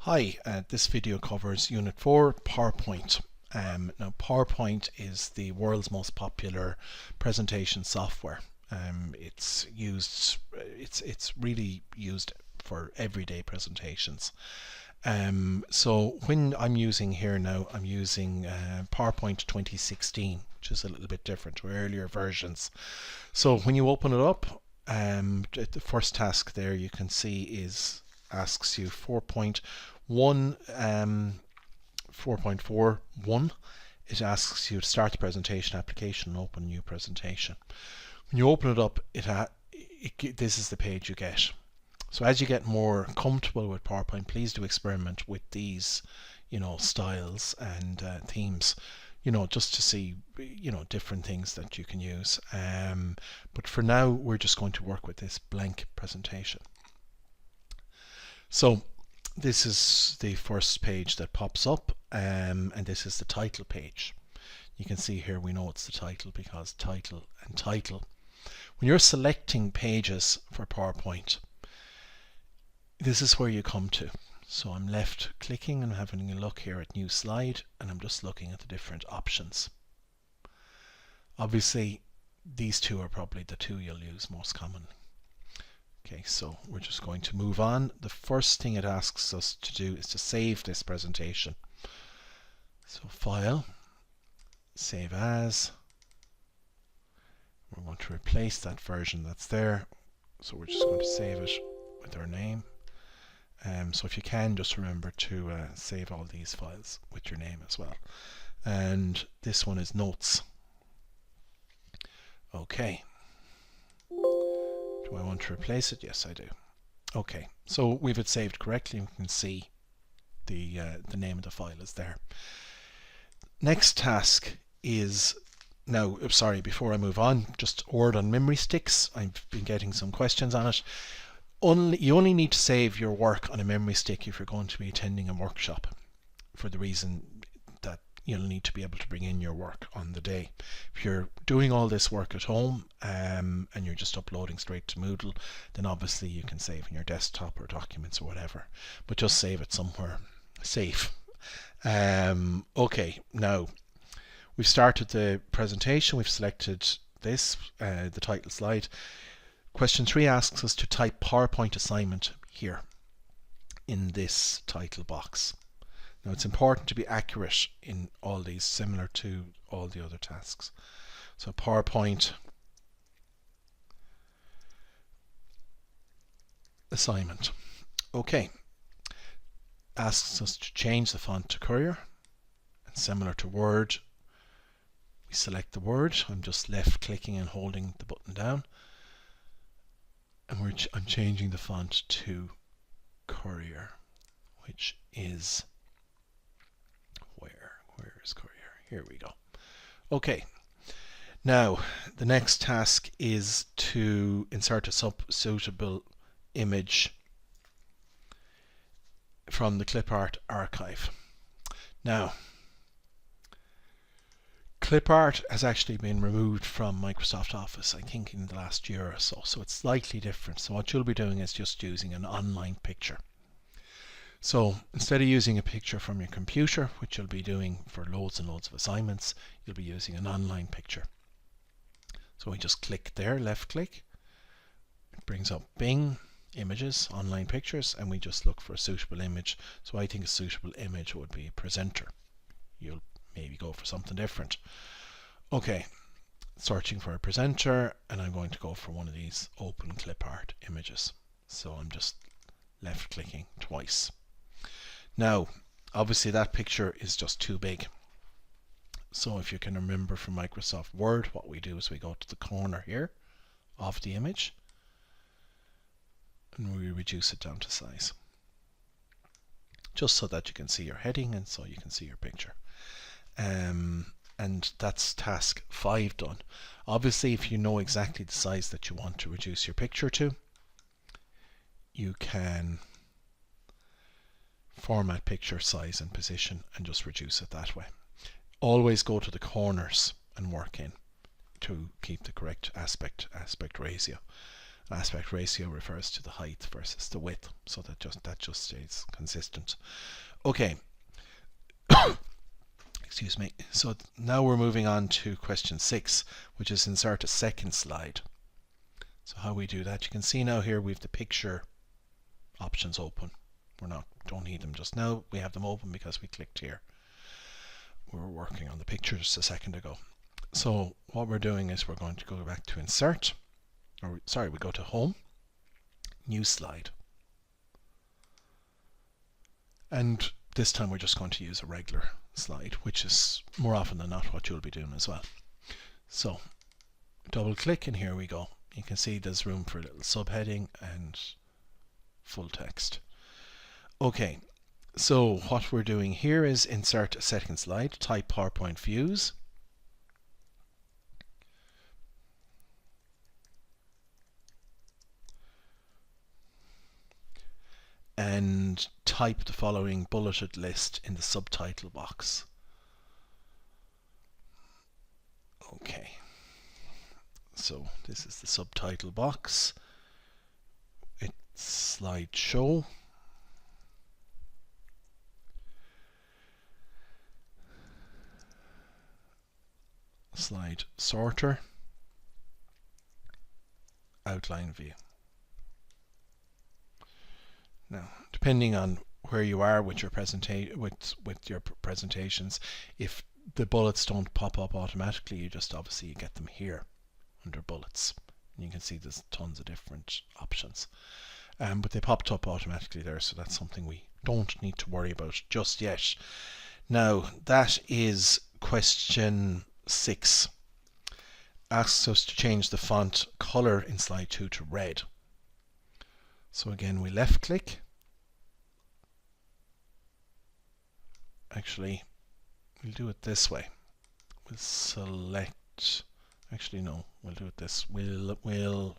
Hi, this video covers Unit 4, PowerPoint. Now PowerPoint is the world's most popular presentation software. It's really used for everyday presentations. So when I'm using here now, I'm using PowerPoint 2016, which is a little bit different to earlier versions. So when you open it up, the first task there you can see asks you 4.41. It asks you to start the presentation application and open a new presentation. When you open it up, this is the page you get. So as you get more comfortable with PowerPoint, please do experiment with these, styles and themes, just to see, different things that you can use. But for now, we're just going to work with this blank presentation. So this is the first page that pops up, and this is the title page. You can see here we know it's the title because title and title. When you're selecting pages for PowerPoint, this is where you come to. So I'm left clicking and having a look here at new slide, and I'm just looking at the different options. Obviously these two are probably the two you'll use most commonly. Okay, so we're just going to move on. The first thing it asks us to do is to save this presentation. So File, Save As. We want to replace that version that's there, so we're just going to save it with our name. So if you can, just remember to save all these files with your name as well. And this one is Notes. Okay. Do I want to replace it? Yes, I do. Okay, so we've it saved correctly. We can see the name of the file is there. Next task is now. Sorry, before I move on, just a word on memory sticks. I've been getting some questions on it. You only need to save your work on a memory stick if you're going to be attending a workshop, for the reason that you'll need to be able to bring in your work on the day. If you're doing all this work at home and you're just uploading straight to Moodle, then obviously you can save in your desktop or documents or whatever, but just save it somewhere safe. Okay, now we've started the presentation. We've selected this, the title slide. Question 3 asks us to type PowerPoint assignment here in this title box. Now it's important to be accurate in all these, similar to all the other tasks. So PowerPoint assignment. Okay. Asks us to change the font to Courier, and similar to Word, we select the word. I'm just left clicking and holding the button down, and I'm changing the font to Courier, which is where is Courier? Here we go. Okay, now the next task is to insert a suitable image from the ClipArt archive. Now, ClipArt has actually been removed from Microsoft Office, I think, in the last year or so, so it's slightly different. So what you'll be doing is just using an online picture. So instead of using a picture from your computer, which you'll be doing for loads and loads of assignments, you'll be using an online picture. So we just click there, left click. It brings up Bing, Images, Online Pictures, and we just look for a suitable image. So I think a suitable image would be presenter. You'll maybe go for something different. Okay, searching for a presenter, and I'm going to go for one of these open ClipArt images. So I'm just left clicking twice. Now, obviously that picture is just too big. So if you can remember from Microsoft Word, what we do is we go to the corner here of the image and we reduce it down to size, just so that you can see your heading and so you can see your picture. And that's task 5 done. Obviously, if you know exactly the size that you want to reduce your picture to, you can format picture size and position and just reduce it that way. Always go to the corners and work in to keep the correct aspect ratio. Aspect ratio refers to the height versus the width, so that just stays consistent. Okay. Excuse me. So now we're moving on to question 6, which is insert a second slide. So how we do that, you can see now here we've the picture options open. Don't need them just now. We have them open because we clicked here. We were working on the picture just a second ago. So what we're doing is we're going to go back to insert, or sorry, we go to home, new slide. And this time we're just going to use a regular slide, which is more often than not what you'll be doing as well. So double click and here we go. You can see there's room for a little subheading and full text. Okay, so what we're doing here is insert a second slide, type PowerPoint views. And type the following bulleted list in the subtitle box. Okay, so this is the subtitle box. It's slideshow. Slide sorter. Outline view. Now, depending on where you are with your presentations, if the bullets don't pop up automatically, you get them here under bullets. And you can see there's tons of different options. But they popped up automatically there, so that's something we don't need to worry about just yet. Now, that is question 6. Asks us to change the font color in slide 2 to red. So again, we left click. Actually, we'll do it this way. We'll select, actually no, we'll do it this. We'll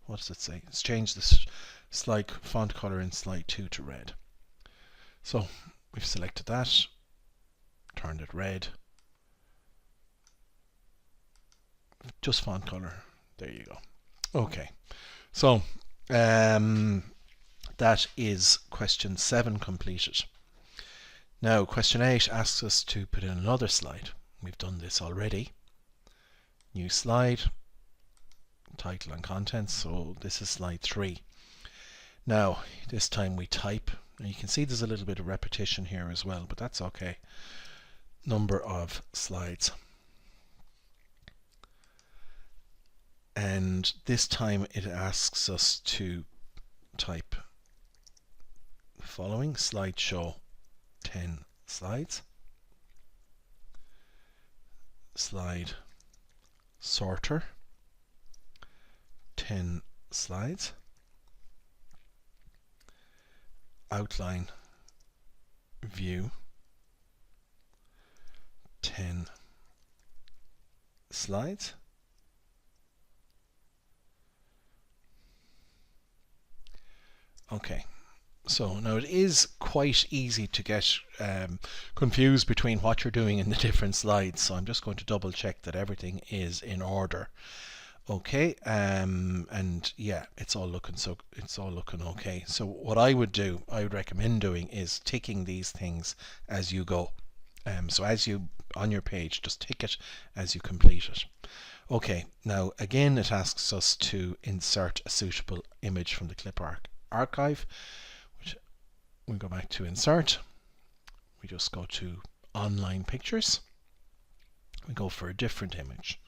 what does it say? Let's change this slide font color in slide 2 to red. So we've selected that, turned it red. Just font color. There you go. Okay. So that is question 7 completed. Now question 8 asks us to put in another slide. We've done this already. New slide, title and contents. So this is slide 3. Now this time we type. Now you can see there's a little bit of repetition here as well, but that's okay. Number of slides. And this time it asks us to type the following: slideshow 10 slides, slide sorter 10 slides, outline view 10 slides, okay. So now it is quite easy to get confused between what you're doing in the different slides. So I'm just going to double check that everything is in order. Okay, and yeah, it's all looking okay. So what I would recommend doing is ticking these things as you go. So as you on your page, just tick it as you complete it. Okay, now again it asks us to insert a suitable image from the clip archive. We go back to insert, we just go to online pictures, we go for a different image.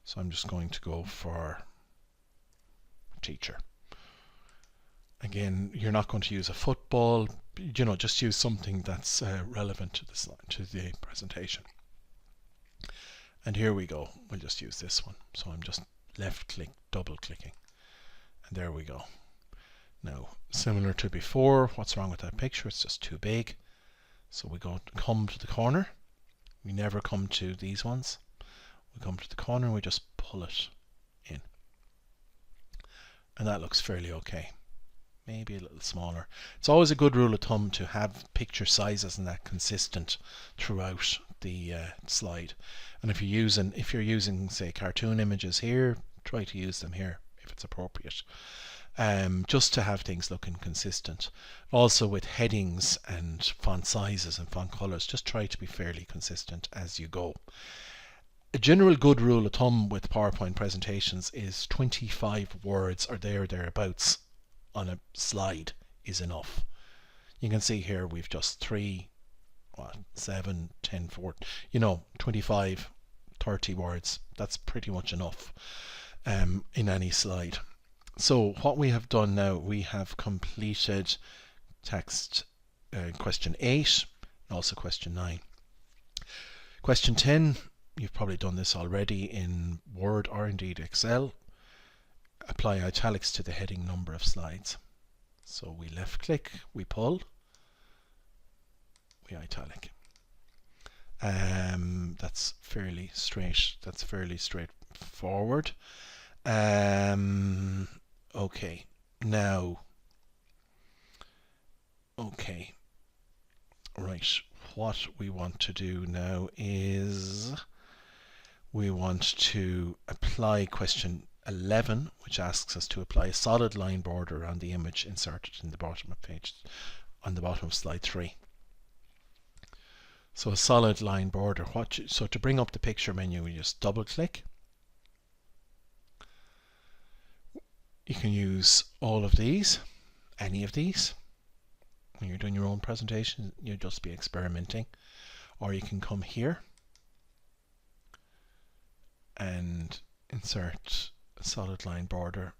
So I'm just going to go for teacher. Again, you're not going to use a football, just use something that's relevant to the presentation. And here we go, we'll just use this one. So I'm just left click, double clicking, and there we go. Now, similar to before, what's wrong with that picture? It's just too big. So we come to the corner. We never come to these ones. We come to the corner and we just pull it in. And that looks fairly okay. Maybe a little smaller. It's always a good rule of thumb to have picture sizes and that consistent throughout the slide. And if you're using, say, cartoon images here, try to use them here if it's appropriate. Just to have things looking consistent. Also with headings and font sizes and font colors, just try to be fairly consistent as you go. A general good rule of thumb with PowerPoint presentations is 25 words or thereabouts on a slide is enough. You can see here we've just 3, 7, 10, 4, 25, 30 words. That's pretty much enough in any slide. So what we have done now, we have completed text question 8 and also question 9. Question 10, you've probably done this already in Word or indeed Excel. Apply italics to the heading number of slides. So we left click, we pull, we italic. That's fairly straightforward. Okay, now, right, what we want to do now is we want to apply question 11, which asks us to apply a solid line border around the image inserted in the bottom of page, on the bottom of slide 3. So a solid line border. So to bring up the picture menu, we just double click. You can use all of these, any of these. When you're doing your own presentation, you'll just be experimenting. Or you can come here and insert a solid line border.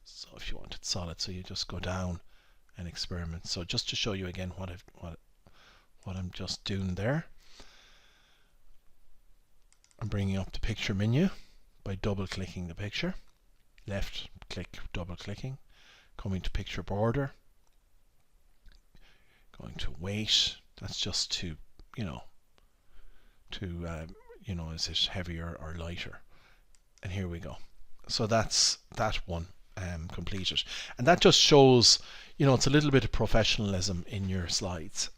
So if you want it solid, so you just go down and experiment. So just to show you again what I'm just doing there, I'm bringing up the picture menu by double clicking the picture, left click, double clicking, coming to picture border, going to weight. That's just to is it heavier or lighter, and here we go. So that's that one completed, and that just shows it's a little bit of professionalism in your slides.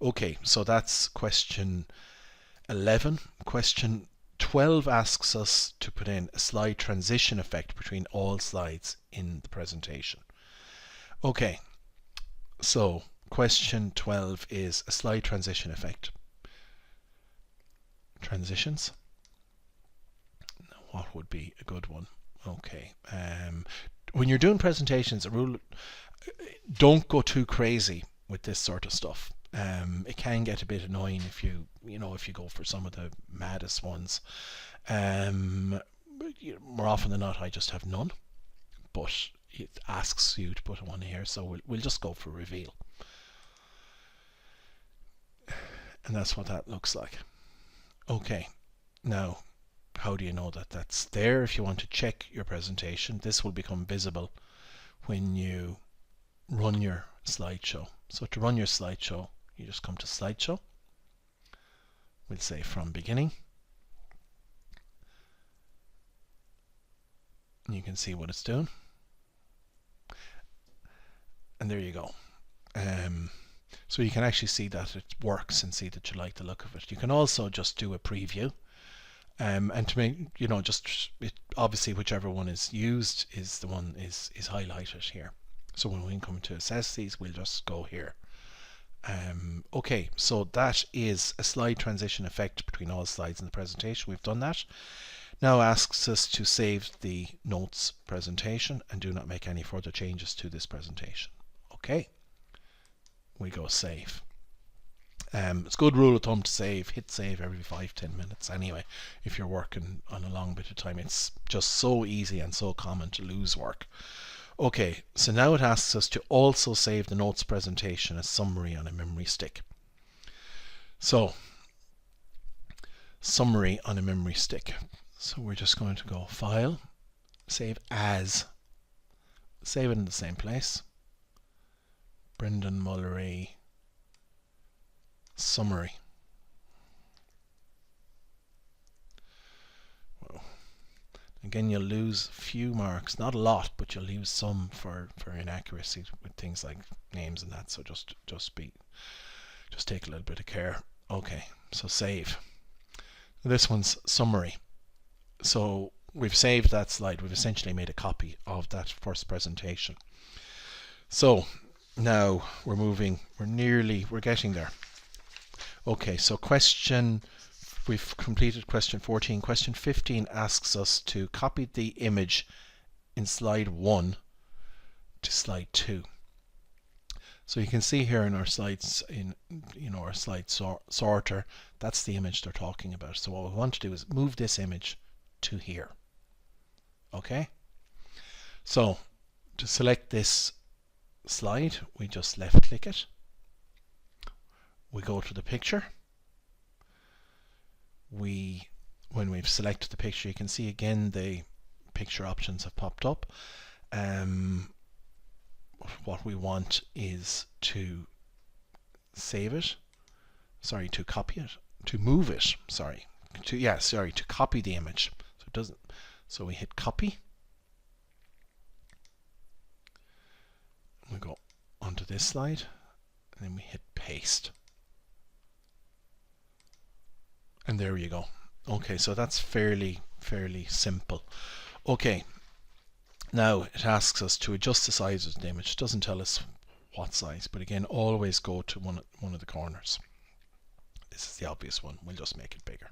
Okay, so that's question 11. Question 12 asks us to put in a slide transition effect between all slides in the presentation. Okay, so question 12 is a slide transition effect. Transitions. What would be a good one? Okay, when you're doing presentations, a rule: don't go too crazy with this sort of stuff. It can get a bit annoying if you go for some of the maddest ones. More often than not, I just have none, but it asks you to put one here, so we'll just go for reveal, and that's what that looks like. Okay, now how do you know that that's there? If you want to check your presentation, this will become visible when you run your slideshow. So to run your slideshow, you just come to slideshow. We'll say from beginning. And you can see what it's doing. And there you go. So you can actually see that it works and see that you like the look of it. You can also just do a preview. And to make, obviously whichever one is used is the one is highlighted here. So when we come to assess these, we'll just go here. Okay, so that is a slide transition effect between all slides in the presentation. We've done that. Now asks us to save the notes presentation and do not make any further changes to this presentation. Okay, we go save. It's a good rule of thumb to hit save every 5-10 minutes anyway, if you're working on a long bit of time. It's just so easy and so common to lose work. Okay, so now it asks us to also save the notes presentation as summary on a memory stick. So, summary on a memory stick. So we're just going to go File, Save As. Save it in the same place. Brendan Mullery Summary. Well, again, you'll lose a few marks, not a lot, but you'll lose some for inaccuracy with things like names and that. So just take a little bit of care. Okay, so save. This one's summary. So we've saved that slide. We've essentially made a copy of that first presentation. So now we're getting there. Okay, so we've completed question 14. Question 15 asks us to copy the image in slide 1 to slide 2. So you can see here in our slides, our slide sorter, that's the image they're talking about. So what we want to do is move this image to here. Okay? So to select this slide, we just left click it. We go to the picture. When we've selected the picture, you can see again the picture options have popped up. What we want is to save it, to copy it, to move it, to copy the image. So it doesn't. So we hit copy. We go onto this slide, and then we hit paste. And there you go. Okay, so that's fairly simple. Okay, now it asks us to adjust the size of the image. It doesn't tell us what size, but again, always go to one of the corners. This is the obvious one. We'll just make it bigger.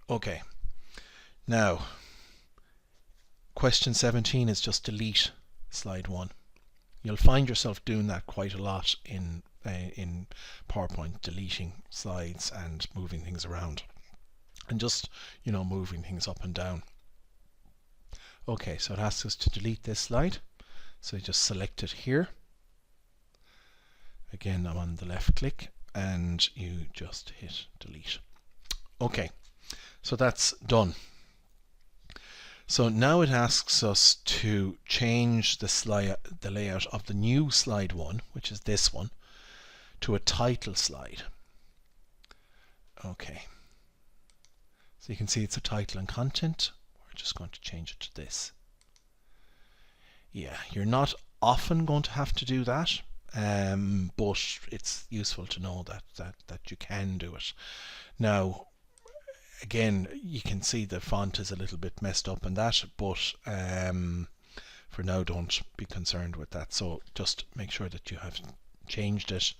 Okay, now question 17 is just delete slide 1. You'll find yourself doing that quite a lot in PowerPoint, deleting slides and moving things around, and just moving things up and down. Okay, so it asks us to delete this slide, so you just select it here. Again, I'm on the left click and you just hit delete. Okay, so that's done. So now it asks us to change the layout of the new slide 1, which is this one, to a title slide. Okay, so you can see it's a title and content. We're just going to change it to this. Yeah, you're not often going to have to do that, but it's useful to know that you can do it. Now, again, you can see the font is a little bit messed up and that, but for now, don't be concerned with that. So just make sure that you have changed it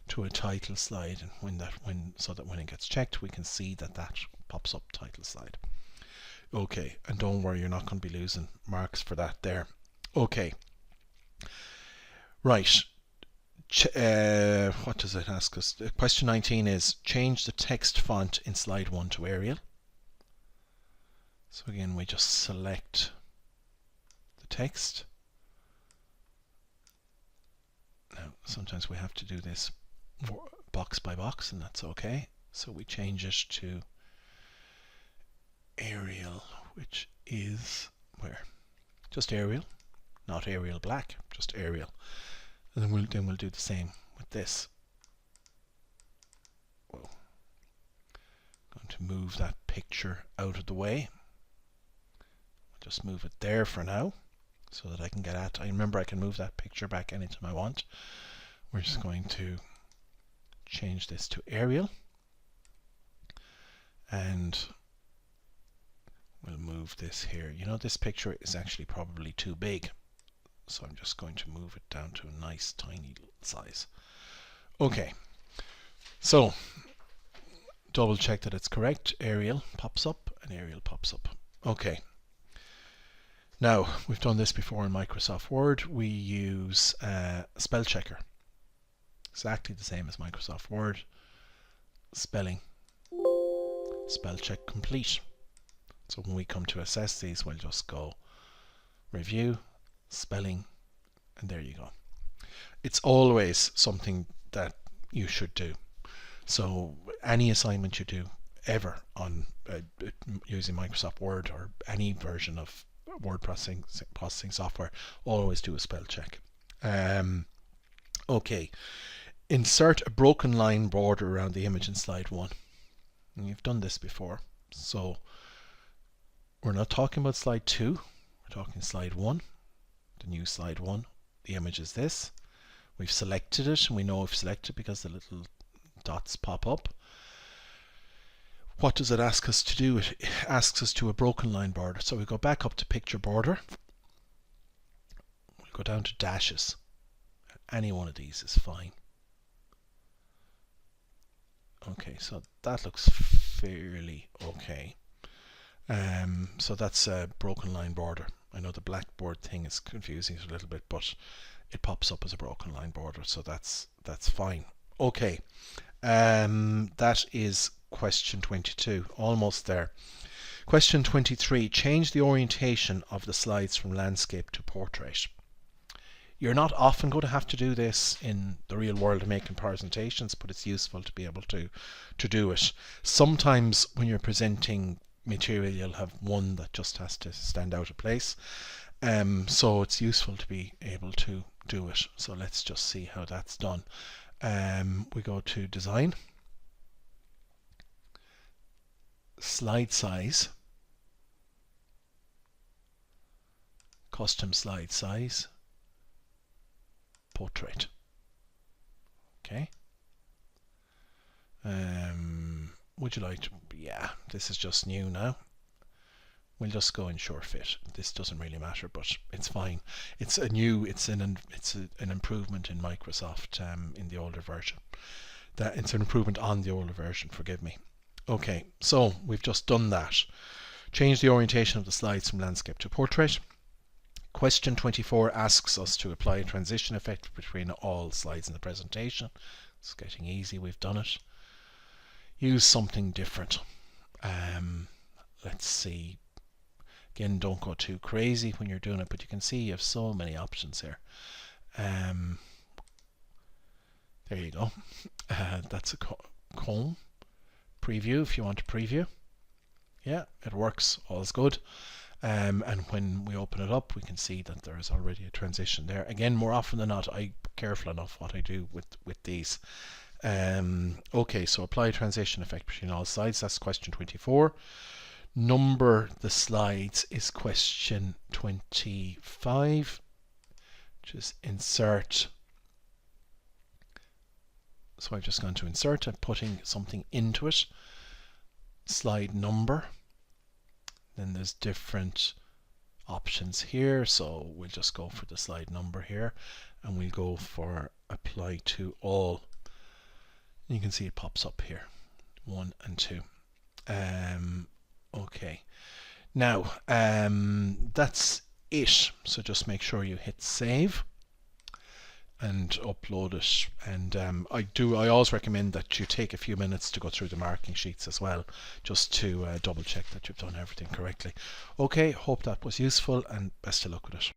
to a title slide, and so that when it gets checked, we can see that pops up title slide. Okay, and don't worry, you're not going to be losing marks for that there. Okay, right. What does it ask us? Question 19 is change the text font in slide 1 to Arial. So again, we just select the text. Now, sometimes we have to do this box by box, and that's okay. So we change it to Arial, which is where? Just Arial, not Arial Black, just Arial. And then we'll do the same with this. Whoa. Going to move that picture out of the way. I'll just move it there for now, so that I can get at. I remember I can move that picture back anytime I want. We're just going to change this to Arial, and we'll move this here. This picture is actually probably too big, so I'm just going to move it down to a nice tiny size. Okay, so double check that it's correct. Arial pops up and Arial pops up. Okay, now we've done this before in Microsoft Word. We use spell checker, exactly the same as Microsoft Word. Spelling, spell check complete. So when we come to assess these, we'll just go review, spelling, and there you go. It's always something that you should do. So any assignment you do ever on using Microsoft Word or any version of word processing software, always do a spell check. Okay, insert a broken line border around the image in slide 1. And you've done this before, so we're not talking about slide 2, we're talking slide 1, the new slide 1. The image is this. We've selected it, and we know we've selected because the little dots pop up. What does it ask us to do? It asks us to a broken line border. So we go back up to picture border. We'll go down to dashes. Any one of these is fine. Okay, so that looks fairly okay. So that's a broken line border. I know the blackboard thing is confusing a little bit, but it pops up as a broken line border, so that's fine. Okay, that is question 22, almost there. Question 23, change the orientation of the slides from landscape to portrait. You're not often going to have to do this in the real world making presentations, but it's useful to be able to do it. Sometimes when you're presenting material, you'll have one that just has to stand out of place. So it's useful to be able to do it. So let's just see how that's done. We go to design, slide size, custom slide size, portrait. Okay. Would you like to? Yeah, this is just new now. We'll just go in sure fit. This doesn't really matter, but it's fine. It's an improvement in Microsoft in the older version. It's an improvement on the older version, forgive me. Okay, so we've just done that. Change the orientation of the slides from landscape to portrait. Question 24 asks us to apply a transition effect between all slides in the presentation. It's getting easy, we've done it. Use something different. Let's see. Again, don't go too crazy when you're doing it, but you can see you have so many options here. There you go. That's a comb. Preview if you want to preview. Yeah, it works. All's good. And when we open it up, we can see that there is already a transition there. Again, more often than not, I'm careful enough what I do with these. Okay, so apply transition effect between all slides. That's question 24. Number the slides is question 25. Just insert. So I've just gone to insert and putting something into it. Slide number. Then there's different options here. So we'll just go for the slide number here, and we'll go for apply to all. You can see it pops up here, 1 and 2. Okay, now that's it. So just make sure you hit save and upload it. And I always recommend that you take a few minutes to go through the marking sheets as well, just to double check that you've done everything correctly. Okay, hope that was useful, and best of luck with it.